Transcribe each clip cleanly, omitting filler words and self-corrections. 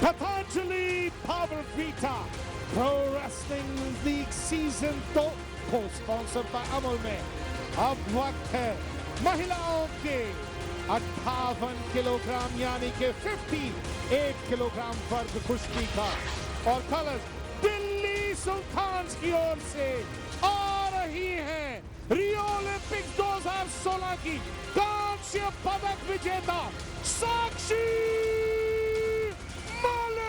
Patanjali Power Vita Pro Wrestling League Season 2 को sponsor by Amul में अब वक्त है महिलाओं के 58 किलोग्राम यानी कि 58 किलोग्राम वर्ग कुश्ती का और कलर्स दिल्ली सुल्तान्स की ओर से आ रही हैं रियो ओलंपिक्स 2016 की कांस्य पदक विजेता Sakshi Malik.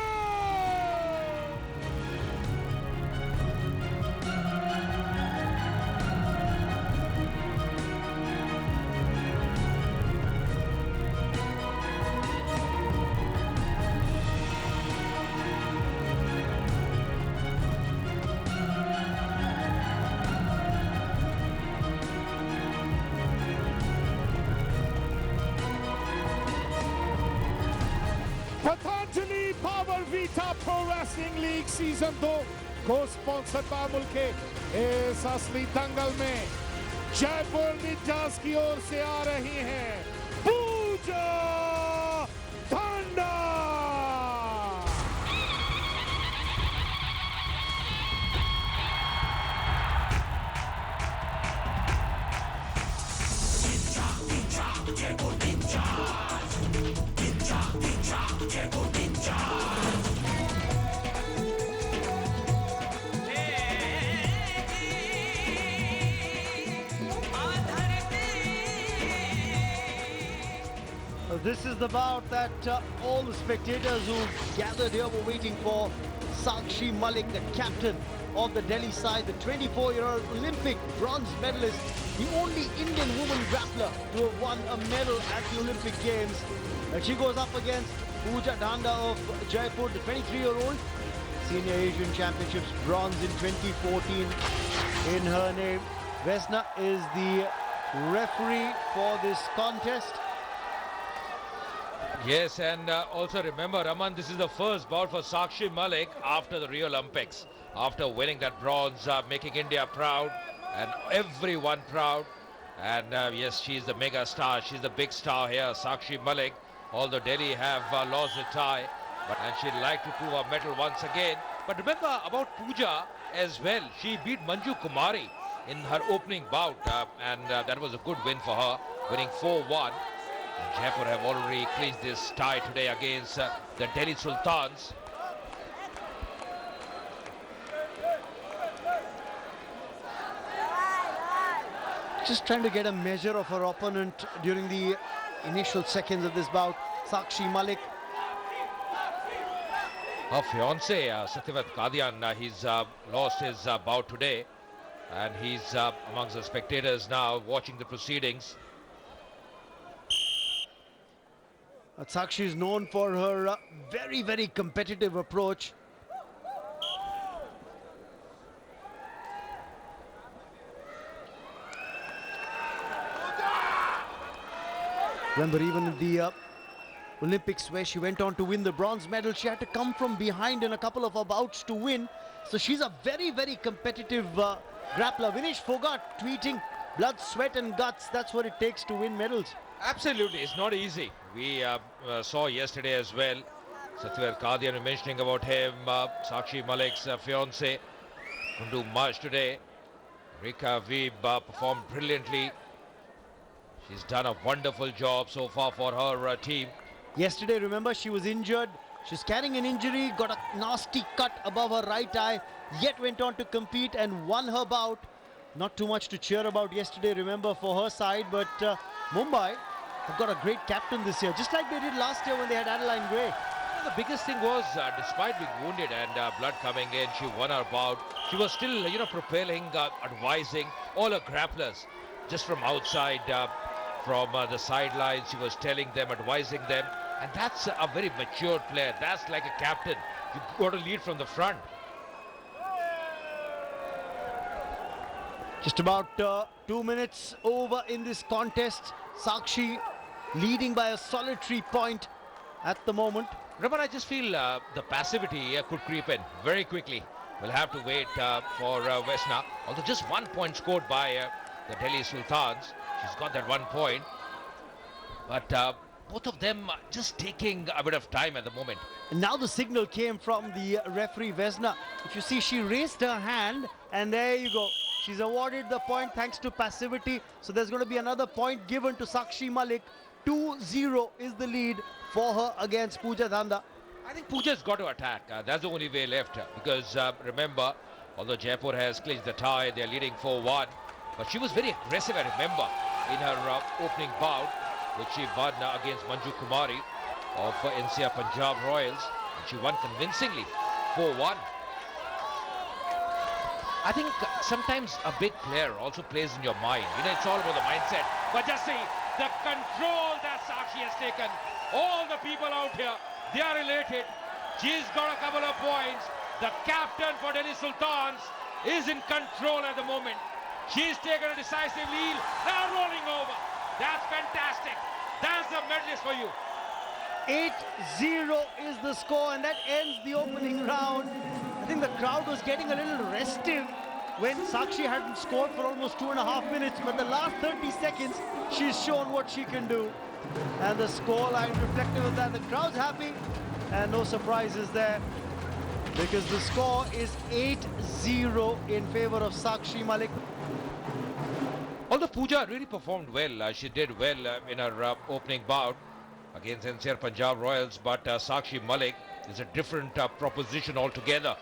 Patanjali Power Vita Pro Wrestling League Season 2 को स्पॉन्सर बाय अमूल के इस असली दंगल में जयपुर निंजास की ओर से आ रही हैं पूजा धंडा। This is the bout that all the spectators who gathered here were waiting for. Sakshi Malik, the captain of the Delhi side, the 24-year-old Olympic bronze medalist, the only Indian woman grappler to have won a medal at the Olympic Games. And she goes up against Pooja Dhanda of Jaipur, the 23-year-old, Senior Asian Championships bronze in 2014 in her name. Vesna is the referee for this contest. Yes, and also remember, Raman, this is the first bout for Sakshi Malik after the Rio Olympics. After winning that bronze, making India proud and everyone proud. And yes, she's the mega star. She's the big star here, Sakshi Malik. Although Delhi have lost the tie, and she'd like to prove her medal once again. But remember about Pooja as well. She beat Manju Kumari in her opening bout, and that was a good win for her, winning 4-1. Jaipur have already clinched this tie today against the Delhi Sultans. Just trying to get a measure of her opponent during the initial seconds of this bout. Sakshi Malik. Her fiance, Satyavat Kadian, he's lost his bout today. And he's amongst the spectators now watching the proceedings. Sakshi is known for her very, very competitive approach. Remember, even in the Olympics where she went on to win the bronze medal, she had to come from behind in a couple of her bouts to win. So she's a very, very competitive grappler. Vinesh Fogart tweeting, blood, sweat and guts, that's what it takes to win medals. Absolutely, it's not easy. We saw yesterday as well, Satyavat Kadian mentioning about him, Sakshi Malik's fiance, couldn't do much today. Rika Veeb performed brilliantly. She's done a wonderful job so far for her team. Yesterday, remember, she was injured. She's carrying an injury, got a nasty cut above her right eye, yet went on to compete and won her bout. Not too much to cheer about yesterday, remember, for her side, but Mumbai have got a great captain this year, just like they did last year when they had Adeline Gray. The biggest thing was, despite being wounded and blood coming in, she won her bout. She was still, propelling, advising all her grapplers just from outside, from the sidelines. She was telling them, advising them. And that's a very mature player. That's like a captain. You've got to lead from the front. Just about 2 minutes over in this contest. Sakshi leading by a solitary point at the moment. Raman, I just feel the passivity could creep in very quickly. We'll have to wait for Vesna. Although just 1 point scored by the Delhi Sultans. She's got that 1 point. But both of them just taking a bit of time at the moment. And now the signal came from the referee Vesna. If you see, she raised her hand, and there you go. She's awarded the point thanks to passivity. So there's going to be another point given to Sakshi Malik. 2-0 is the lead for her against Pooja Dhanda. I think Pooja's got to attack. That's the only way left because remember, although Jaipur has clinched the tie, they're leading 4-1. But she was very aggressive, I remember, in her opening bout, which she won against Manju Kumari of NCR Punjab Royals. And she won convincingly, 4-1. I think sometimes a big player also plays in your mind. You know, it's all about the mindset. But just see the control that Sakshi has taken. All the people out here, they are elated. She's got a couple of points. The captain for Delhi Sultans is in control at the moment. She's taken a decisive lead. Now rolling over. That's fantastic. That's the medalist for you. 8-0 is the score, and that ends the opening round. I think the crowd was getting a little restive when Sakshi hadn't scored for almost 2.5 minutes, but the last 30 seconds, she's shown what she can do. And the scoreline reflective of that. The crowd's happy, and no surprises there, because the score is 8-0 in favor of Sakshi Malik. Although Pooja really performed well, she did well in her opening bout against NCR Punjab Royals, but Sakshi Malik is a different proposition altogether.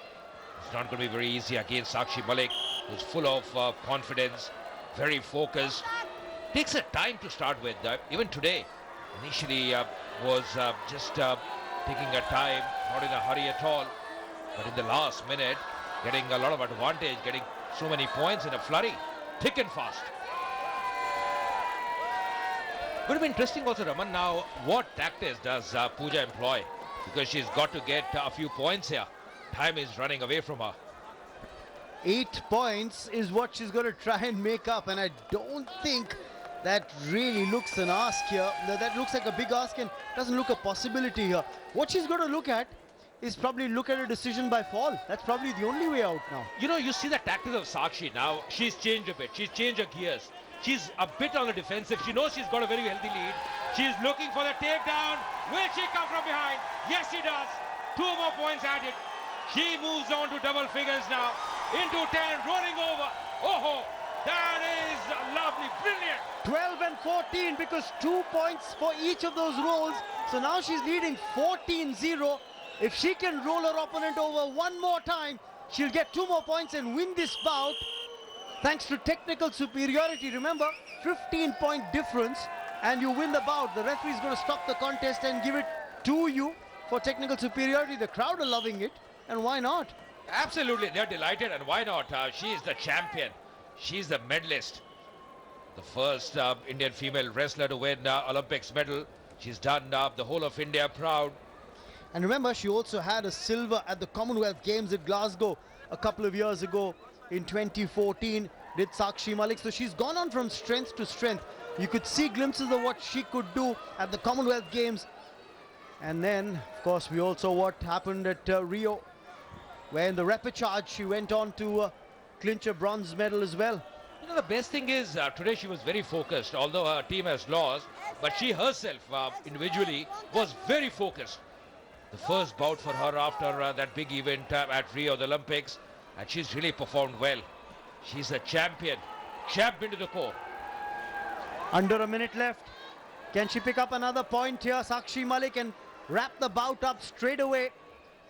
It's not going to be very easy against Sakshi Malik, who's full of confidence, very focused. Takes her time to start with. Even today, initially was just taking her time, not in a hurry at all. But in the last minute, getting a lot of advantage, getting so many points in a flurry, thick and fast. Going to be interesting also, Raman, now what tactics does Pooja employ? Because she's got to get a few points here. Time is running away from her. 8 points is what she's going to try and make up, and I don't think that really looks an ask here. That looks like a big ask and doesn't look a possibility here. What she's going to look at is probably look at a decision by fall. That's probably the only way out now. You know, you see the tactics of Sakshi now. She's changed a bit. She's changed her gears. She's a bit on the defensive. She knows she's got a very healthy lead. She's looking for the takedown. Will she come from behind? Yes, she does. 2 more points added. She moves on to double figures now. Into 10, rolling over. Oh, that is lovely, brilliant. 12 and 14 because 2 points for each of those rolls. So now she's leading 14-0. If she can roll her opponent over one more time, she'll get 2 more points and win this bout. Thanks to technical superiority. Remember, 15-point difference and you win the bout. The referee's going to stop the contest and give it to you for technical superiority. The crowd are loving it, and why not? Absolutely, they're delighted, and why not? She's the champion. She's the medalist. The first Indian female wrestler to win Olympics medal. She's done the whole of India proud. And remember, she also had a silver at the Commonwealth Games at Glasgow a couple of years ago in 2014, did Sakshi Malik. So she's gone on from strength to strength. You could see glimpses of what she could do at the Commonwealth Games. And then, of course, we also what happened at Rio, where in the repechage she went on to clinch a bronze medal as well. You know, the best thing is today she was very focused, although her team has lost, but she herself individually was very focused. The first bout for her after that big event at Rio, the Olympics, and she's really performed well. She's a champion to the core. Under a minute left. Can she pick up another point here, Sakshi Malik, and wrap the bout up straight away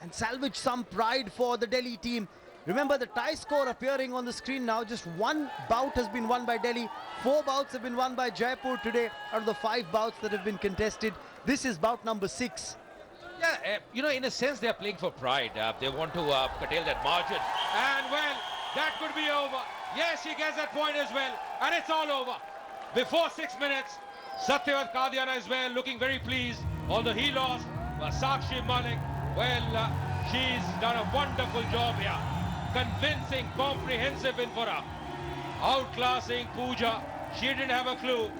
and salvage some pride for the Delhi team? Remember the tie score appearing on the screen now. Just 1 bout has been won by Delhi. 4 bouts have been won by Jaipur today out of the 5 bouts that have been contested. This is bout number 6. Yeah, you know, in a sense, they're playing for pride. They want to curtail that margin. And, well, that could be over. Yes, she gets that point as well. And it's all over. Before 6 minutes, Satyavrat Kadiana as well, looking very pleased. Although he lost, Sakshi Malik, well, she's done a wonderful job here. Convincing, comprehensive win for her. Outclassing Pooja. She didn't have a clue.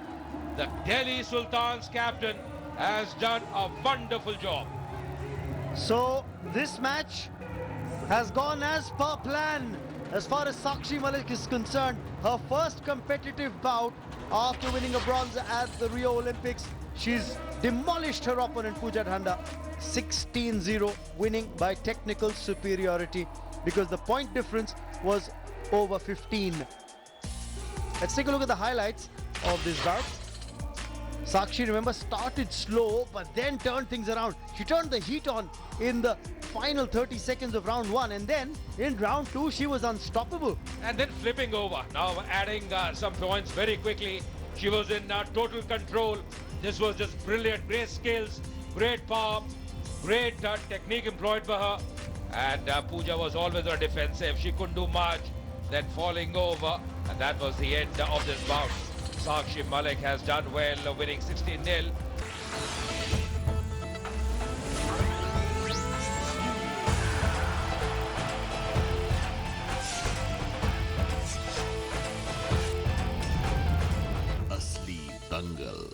The Delhi Sultans captain has done a wonderful job. So this match has gone as per plan as far as Sakshi Malik is concerned. Her first competitive bout after winning a bronze at the Rio Olympics. She's demolished her opponent Pooja Dhanda, 16-0, winning by technical superiority because the point difference was over 15. Let's take a look at the highlights of this bout. Sakshi, remember, started slow but then turned things around. She turned the heat on in the final 30 seconds of round 1, and then in round 2 she was unstoppable. And then flipping over, now adding some points very quickly. She was in total control. This was just brilliant, great skills, great power, great technique employed by her. And Pooja was always on defensive. She couldn't do much, then falling over, and that was the end of this bout. Sakshi Malik has done well, winning 16-0. असली दंगल।